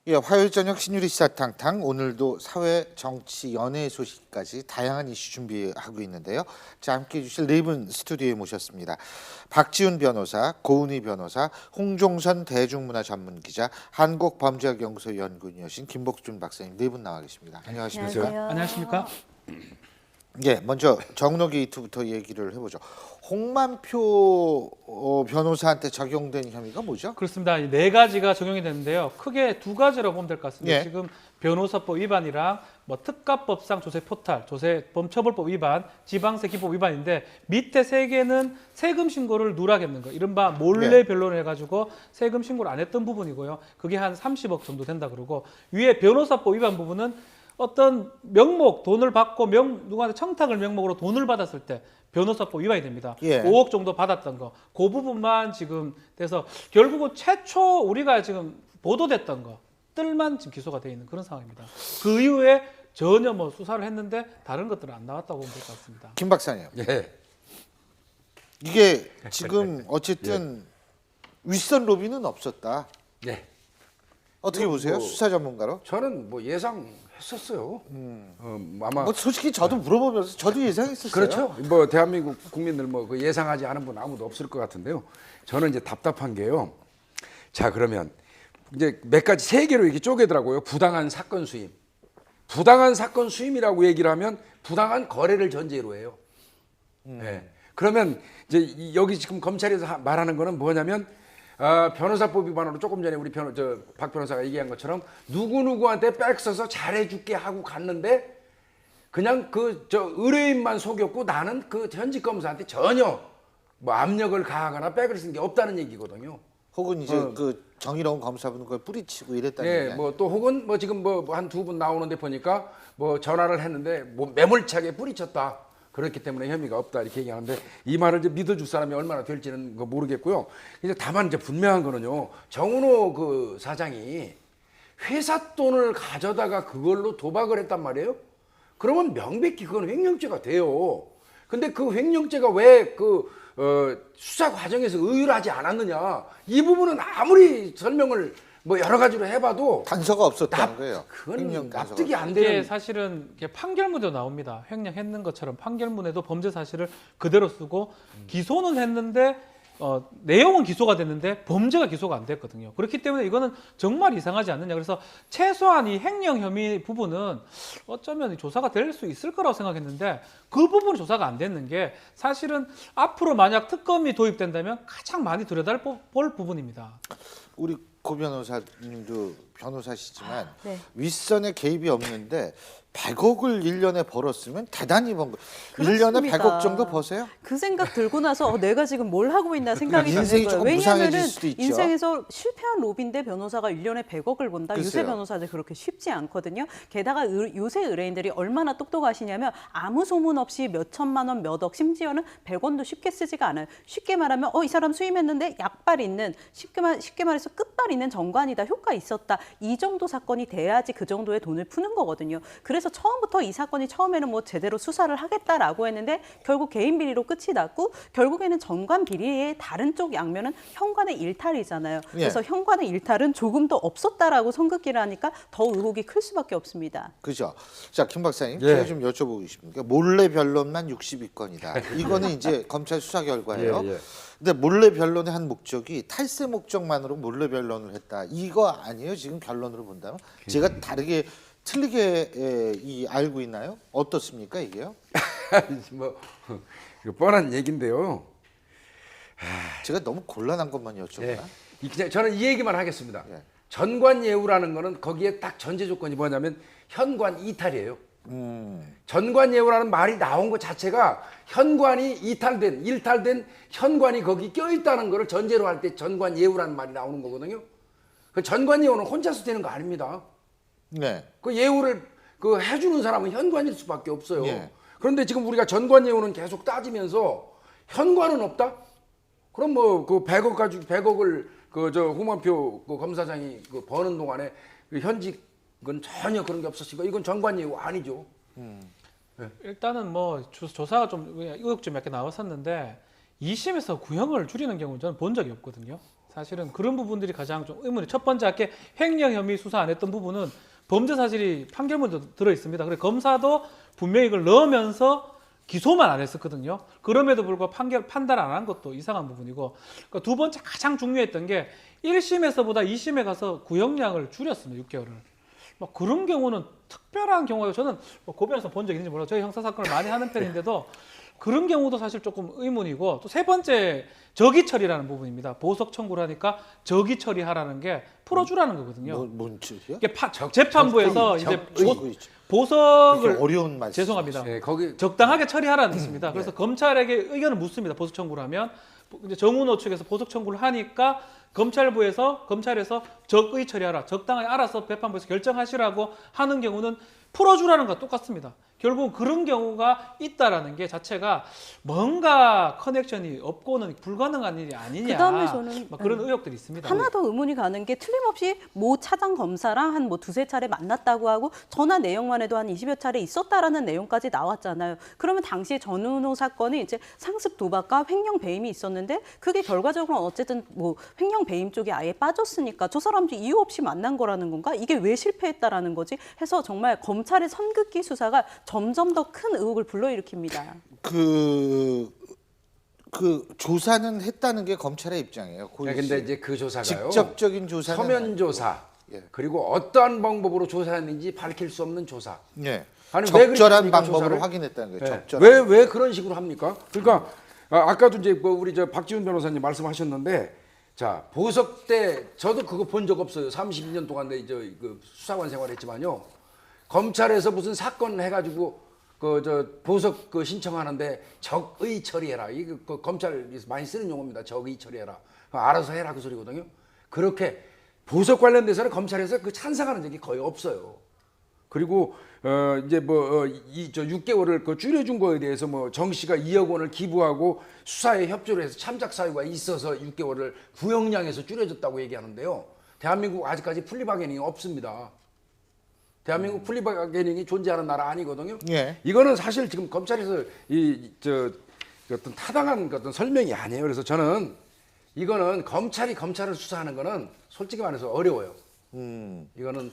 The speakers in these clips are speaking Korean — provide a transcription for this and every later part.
예, 화요일 저녁 신유리 시사탕탕 오늘도 사회, 정치, 연예 소식까지 다양한 이슈 준비하고 있는데요. 자, 함께해 주실 네 분 스튜디오에 모셨습니다. 박지훈 변호사, 고은희 변호사, 홍종선 대중문화 전문기자, 한국범죄학연구소 연구위원이신 김복준 박사님 네 분 나와 계십니다. 안녕하십니까? 안녕하십니까? 예, 먼저 정로 게이트부터 얘기를 해보죠. 홍만표 변호사한테 적용된 혐의가 뭐죠? 그렇습니다. 네 가지가 적용이 되는데요. 크게 두 가지라고 보면 될 것 같습니다. 예. 지금 변호사법 위반이랑 뭐 특가법상 조세 포탈, 조세범처벌법 위반, 지방세 기법 위반인데 밑에 세 개는 세금 신고를 누락했는 거. 이른바 몰래 변론을 해가지고 세금 신고를 안 했던 부분이고요. 그게 한 30억 정도 된다 그러고 위에 변호사법 위반 부분은 어떤 명목 돈을 받고 누구한테 청탁을 명목으로 돈을 받았을 때 변호사법 위반이 됩니다. 예. 5억 정도 받았던 거, 그 부분만 지금 돼서 결국은 최초 우리가 지금 보도됐던 것들만 지금 기소가 돼 있는 그런 상황입니다. 그 이후에 전혀 뭐 수사를 했는데 다른 것들은 안 나왔다고 보면 될 것 같습니다. 김 박사님. 예. 이게 지금 어쨌든 윗선 로비는 없었다. 예. 어떻게 보세요? 수사 전문가로? 저는 뭐 예상했었어요. 아마 뭐 솔직히 저도 물어보면서 저도 예상했었어요. 그렇죠. 뭐 대한민국 국민들 뭐 그 예상하지 않은 분 아무도 없을 것 같은데요. 저는 이제 답답한 게요. 자, 그러면 이제 몇 가지 세 개로 이렇게 쪼개더라고요. 부당한 사건 수임. 부당한 사건 수임이라고 얘기를 하면 부당한 거래를 전제로 해요. 예. 그러면 이제 여기 지금 검찰에서 말하는 거는 뭐냐면 변호사법 위반으로 조금 전에 우리 박 변호사가 얘기한 것처럼 누구누구한테 백 써서 잘해줄게 하고 갔는데 그냥 의뢰인만 속였고 나는 그 현직 검사한테 전혀 뭐 압력을 가하거나 백을 쓴 게 없다는 얘기거든요. 혹은 이제 그 정의로운 검사분은 그걸 뿌리치고 이랬다는 예, 얘기. 뭐 또 혹은 뭐 지금 뭐 한 두 분 나오는데 보니까 뭐 전화를 했는데 뭐 매몰차게 뿌리쳤다. 그렇기 때문에 혐의가 없다 이렇게 얘기하는데 이 말을 이제 믿어줄 사람이 얼마나 될지는 모르겠고요. 이제 다만 이제 분명한 거는요. 정은호 그 사장이 회사 돈을 가져다가 그걸로 도박을 했단 말이에요. 그러면 명백히 그건 횡령죄가 돼요. 근데 그 횡령죄가 왜 수사 과정에서 의율하지 않았느냐? 이 부분은 아무리 설명을 뭐 여러 가지로 해봐도 단서가 없었다는 거예요. 그건 횡령 단서가 납득이 안 이게 되는. 사실은 이게 판결문에도 나옵니다. 횡령했는 것처럼 판결문에도 범죄 사실을 그대로 쓰고 기소는 했는데 내용은 기소가 됐는데 범죄가 기소가 안 됐거든요. 그렇기 때문에 이거는 정말 이상하지 않느냐. 그래서 최소한 이 횡령 혐의 부분은 어쩌면 조사가 될 수 있을 거라고 생각했는데 그 부분 조사가 안 됐는 게 사실은 앞으로 만약 특검이 도입된다면 가장 많이 들여다볼 부분입니다. 우리 고 변호사님도 변호사시지만 네. 윗선에 개입이 없는데 100억을 1년에 벌었으면 대단히 번 거. 그렇습니다. 1년에 100억 정도 버세요? 그 생각 들고 나서 내가 지금 뭘 하고 있나 생각이 드는 인생이 거예요. 조금 왜냐하면 무상해질 수도 있죠. 인생에서 실패한 로비인데 변호사가 1년에 100억을 번다. 글쎄요. 유세 변호사들 그렇게 쉽지 않거든요. 게다가 요새 의뢰인들이 얼마나 똑똑하시냐면 아무 소문 없이 몇 천만 원, 몇 억, 심지어는 100원도 쉽게 쓰지가 않아요. 쉽게 말하면 이 사람 수임했는데 약발 있는 쉽게 말해서 끝발 있는 정관이다. 효과 있었다. 이 정도 사건이 돼야지 그 정도의 돈을 푸는 거거든요. 그래서 처음부터 이 사건이 처음에는 뭐 제대로 수사를 하겠다라고 했는데 결국 개인 비리로 끝이 났고 결국에는 정관 비리의 다른 쪽 양면은 현관의 일탈이잖아요. 그래서 현관의 일탈은 조금 더 없었다라고 선긋기를 하니까 더 의혹이 클 수밖에 없습니다. 그죠? 자, 김 박사님, 예. 제가 좀 여쭤보고 싶습니다. 몰래 변론만 62건이다. 이거는 이제 검찰 수사 결과예요. 예, 예. 근데 몰래 변론의 한 목적이 탈세 목적만으로 몰래 변론을 했다. 이거 아니에요? 지금 결론으로 본다면? 제가 다르게 틀리게 알고 있나요? 어떻습니까, 이게요? 뭐 이거 뻔한 얘긴데요. 제가 너무 곤란한 것만 여쭤보나? 예. 그냥 저는 이 얘기만 하겠습니다. 예. 전관예우라는 거는 거기에 딱 전제 조건이 뭐냐면 현관 이탈이에요. 전관예우라는 말이 나온 것 자체가 현관이 일탈된 현관이 거기 껴있다는 거를 전제로 할 때 전관예우라는 말이 나오는 거거든요. 그 전관예우는 혼자서 되는 거 아닙니다. 네. 그 예우를 해주는 사람은 현관일 수밖에 없어요. 예. 그런데 지금 우리가 전관예우는 계속 따지면서 현관은 없다? 그럼 뭐 그 100억 가지고 100억을 홍만표 검사장이 버는 동안에 현직은 전혀 그런 게 없었으니까 이건 전관예우 아니죠. 일단은 뭐 조사가 좀 의혹 좀 몇 개 나왔었는데 2심에서 구형을 줄이는 경우는 저는 본 적이 없거든요. 사실은 그런 부분들이 가장 좀 의문이. 첫 번째 아까 횡령 혐의 수사 안 했던 부분은 범죄 사실이 판결문도 들어 있습니다. 그래서 검사도 분명히 이걸 넣으면서 기소만 안 했었거든요. 그럼에도 불구하고 판단 안 한 것도 이상한 부분이고, 그러니까 두 번째 가장 중요했던 게 1심에서보다 2심에 가서 구형량을 줄였습니다. 6개월을. 뭐 그런 경우는 특별한 경우가 저는 뭐 고변에서 본 적이 있는지 몰라요. 저희 형사 사건을 많이 하는 편인데도 그런 경우도 사실 조금 의문이고, 또 세 번째 적의 처리라는 부분입니다. 보석 청구를 하니까 적의 처리하라는 게 풀어주라는 거거든요. 뭔 뜻이요? 이게 재판부에서 이제 그게 보석을 어려운 말. 죄송합니다. 네, 거기 적당하게 처리하라는 뜻입니다. 그래서 검찰에게 의견을 묻습니다. 보석 청구를 하면 이제 정운호 측에서 보석 청구를 하니까 검찰에서 적의 처리하라, 적당하게 알아서 재판부에서 결정하시라고 하는 경우는 풀어주라는 것과 똑같습니다. 결국 그런 경우가 있다라는 게 자체가 뭔가 커넥션이 없고는 불가능한 일이 아니냐. 그다음에 저는 막 그런 의혹들이 있습니다. 하나 더 의문이 가는 게 틀림없이 모 차장 검사랑 한 뭐 두세 차례 만났다고 하고 전화 내용만 해도 한 20여 차례 있었다라는 내용까지 나왔잖아요. 그러면 당시에 전운호 사건이 이제 상습 도박과 횡령 배임이 있었는데 그게 결과적으로 어쨌든 뭐 횡령 배임 쪽에 아예 빠졌으니까 저 사람도 이유 없이 만난 거라는 건가? 이게 왜 실패했다라는 거지? 해서 정말 검찰의 선긋기 수사가 점점 더 큰 의혹을 불러일으킵니다. 그 조사는 했다는 게 검찰의 입장이에요. 고일 씨. 근데 이제 그 조사가요. 직접적인 조사는 서면 조사. 예. 그리고 어떠한 방법으로 조사했는지 밝힐 수 없는 조사. 예. 아니, 왜 적절한 그렇습니까, 방법으로 조사를? 확인했다는 거예요. 네. 적절한. 왜 그런 식으로 합니까? 그러니까 아까도 이제 뭐 우리 저 박지훈 변호사님 말씀하셨는데, 자 보석 때 저도 그거 본 적 없어요. 32년 동안 내 그 수사관 생활했지만요. 검찰에서 무슨 사건 해가지고 그 저 보석 그 신청하는데 적의 처리해라. 이거 그 검찰에서 많이 쓰는 용어입니다. 적의 처리해라. 알아서 해라 그 소리거든요. 그렇게 보석 관련돼서는 검찰에서 그 찬성하는 적이 거의 없어요. 그리고 이제 뭐 이 저 6개월을 그 줄여준 거에 대해서 뭐 정 씨가 2억 원을 기부하고 수사에 협조를 해서 참작 사유가 있어서 6개월을 구형량에서 줄여줬다고 얘기하는데요. 대한민국 아직까지 플리바게닝이 없습니다. 대한민국 플리바게닝이 존재하는 나라 아니거든요. 예. 이거는 사실 지금 검찰에서 어떤 타당한 어떤 설명이 아니에요. 그래서 저는 이거는 검찰이 검찰을 수사하는 거는 솔직히 말해서 어려워요. 이거는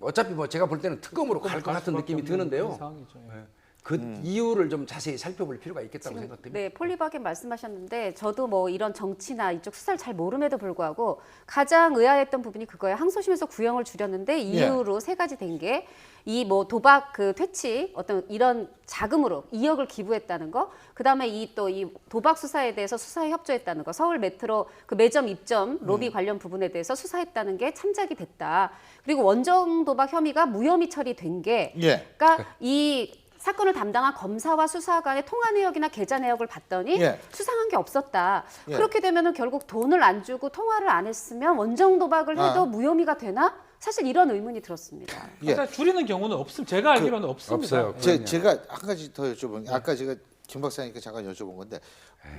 어차피 뭐 제가 볼 때는 특검으로 갈 것 같은 느낌이 드는데요. 상황이죠. 예. 그 이유를 좀 자세히 살펴볼 필요가 있겠다고 생각됩니다. 네, 폴리바겐 말씀하셨는데 저도 뭐 이런 정치나 이쪽 수사를 잘 모름에도 불구하고 가장 의아했던 부분이 그거예요. 항소심에서 구형을 줄였는데 이유로 세 가지 된 게 이 뭐 도박 그 퇴치 어떤 이런 자금으로 2억을 기부했다는 거, 그다음에 이 도박 수사에 대해서 수사에 협조했다는 거, 서울 메트로 그 매점 입점 로비 관련 부분에 대해서 수사했다는 게 참작이 됐다. 그리고 원정 도박 혐의가 무혐의 처리된 게, 예. 그러니까 이 사건을 담당한 검사와 수사관의 통화 내역이나 계좌 내역을 봤더니 예. 수상한 게 없었다. 예. 그렇게 되면은 결국 돈을 안 주고 통화를 안 했으면 원정 도박을 해도 아. 무혐의가 되나? 사실 이런 의문이 들었습니다. 예. 일단 줄이는 경우는 없음. 제가 알기로는 없습니다. 없어요. 예. 제가 한 가지 더 여쭤본 게 아까 제가 김 박사님께 잠깐 여쭤본 건데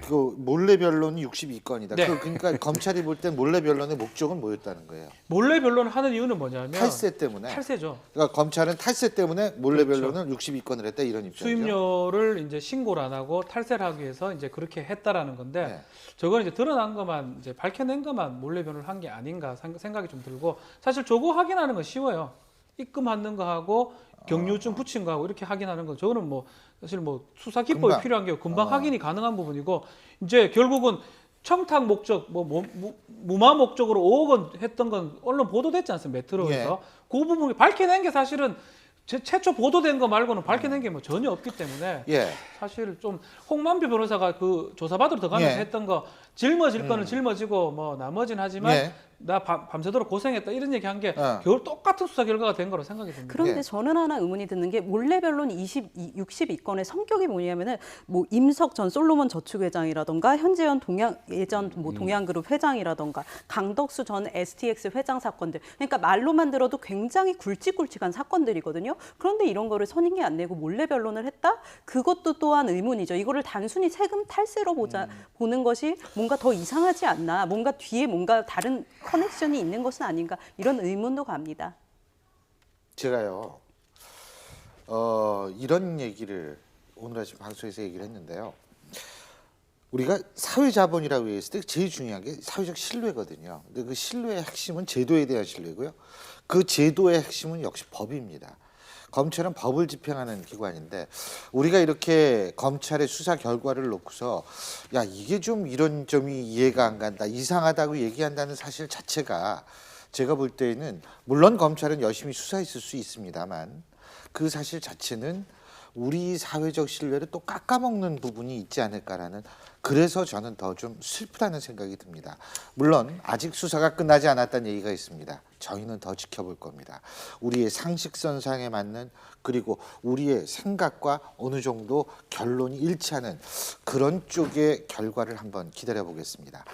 그 몰래 변론이 62건이다. 네. 그러니까 검찰이 볼 땐 몰래 변론의 목적은 뭐였다는 거예요? 몰래 변론을 하는 이유는 뭐냐면 탈세 때문에. 탈세죠. 그러니까 검찰은 탈세 때문에 몰래 그렇죠. 변론을 62건을 했다 이런 입장이죠. 수임료를 이제 신고를 안 하고 탈세를 하기 위해서 이제 그렇게 했다라는 건데 네. 저건 이제 드러난 것만 이제 밝혀낸 것만 몰래 변론을 한 게 아닌가 생각이 좀 들고, 사실 저거 확인하는 건 쉬워요. 입금하는 거 하고 경유증 붙인 거 하고 이렇게 확인하는 건 저거는 뭐 사실 뭐 수사 기법이 금방. 필요한 게 금방 확인이 가능한 부분이고, 이제 결국은 청탁 목적 무마 목적으로 5억 원 했던 건 언론 보도됐지 않습니까? 메트로에서. 그 부분을 밝혀낸 게 사실은 최초 보도된 거 말고는 밝혀낸 게 뭐 전혀 없기 때문에 예. 사실 좀 홍만표 변호사가 그 조사받으러 들어가면서 예. 했던 거 짊어질 거는 짊어지고 뭐 나머지는 하지만 예. 나 밤새도록 고생했다 이런 얘기 한 게 어. 겨울 똑같은 수사 결과가 된 거로 생각이 듭니다. 그런데 예. 저는 하나 의문이 드는 게 몰래 변론 62건의 성격이 뭐냐면은 뭐 임석 전 솔로몬 저축회장이라던가 현재현 예전 뭐 동양그룹 회장이라던가 강덕수 전 STX 회장 사건들, 그러니까 말로만 들어도 굉장히 굵직굵직한 사건들이거든요. 그런데 이런 거를 선임이 안 내고 몰래 변론을 했다? 그것도 또한 의문이죠. 이거를 단순히 세금 탈세로 보는 것이 뭔가 더 이상하지 않나, 뭔가 뒤에 뭔가 다른 커넥션이 있는 것은 아닌가, 이런 의문도 갑니다. 제가요 이런 얘기를 오늘 아침 방송에서 얘기를 했는데요. 우리가 사회자본이라고 했을 때 제일 중요한 게 사회적 신뢰거든요. 근데 그 신뢰의 핵심은 제도에 대한 신뢰고요. 그 제도의 핵심은 역시 법입니다. 검찰은 법을 집행하는 기관인데 우리가 이렇게 검찰의 수사 결과를 놓고서 야 이게 좀 이런 점이 이해가 안 간다, 이상하다고 얘기한다는 사실 자체가 제가 볼 때에는 물론 검찰은 열심히 수사했을 수 있습니다만 그 사실 자체는 우리 사회적 신뢰를 또 깎아먹는 부분이 있지 않을까라는, 그래서 저는 더 좀 슬프다는 생각이 듭니다. 물론 아직 수사가 끝나지 않았다는 얘기가 있습니다. 저희는 더 지켜볼 겁니다. 우리의 상식선상에 맞는, 그리고 우리의 생각과 어느 정도 결론이 일치하는 그런 쪽의 결과를 한번 기다려 보겠습니다.